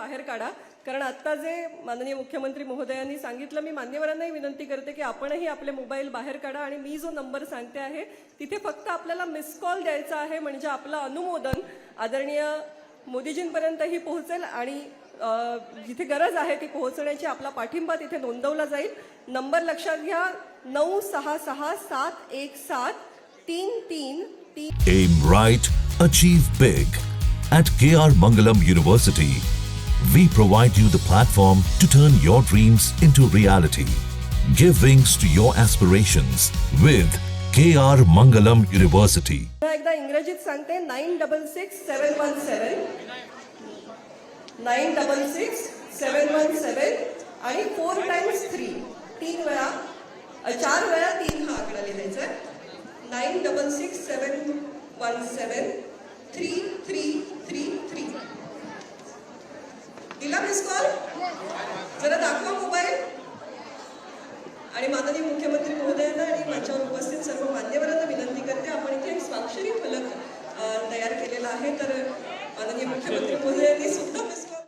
बाहेर काढा. कारण आत्ता जे माननीय मुख्यमंत्री महोदयांनी सांगितलं, मी मान्यवरांनाही विनंती करते की आपणही आपले मोबाईल बाहेर काढा आणि मी जो नंबर सांगते आहे तिथे फक्त आपल्याला मिस कॉल द्यायचा आहे, म्हणजे आपलं अनुमोदन आदरणीय मोदीजींपर्यंतही पोहोचेल आणि जिथे गरज आहे ती पोहोचण्याची आपला पाठिंबा तिथे नोंदवला जाईल. नंबर लक्षात घ्या, 96677333. Aim right, achieve big. At KR Mangalam University, we provide you the platform to turn your dreams into reality. Give wings to your aspirations with KR Mangalam University. एकदा इंग्रजीत सांगते, 966717 966717 आणि 4 times 3 4 वेळा 3 हा आकडा लिहायचा आहे. 9667173333. दिला मिस कॉल? जरा दाखवा मोबाईल. आणि माननीय मुख्यमंत्री महोदयांना आणि माझ्यावर उपस्थित सर्व मान्यवरांना विनंती करते, आपण इथे एक स्वाक्षरी फलक तयार केलेला आहे. तर माननीय मुख्यमंत्री महोदयांनी सुद्धा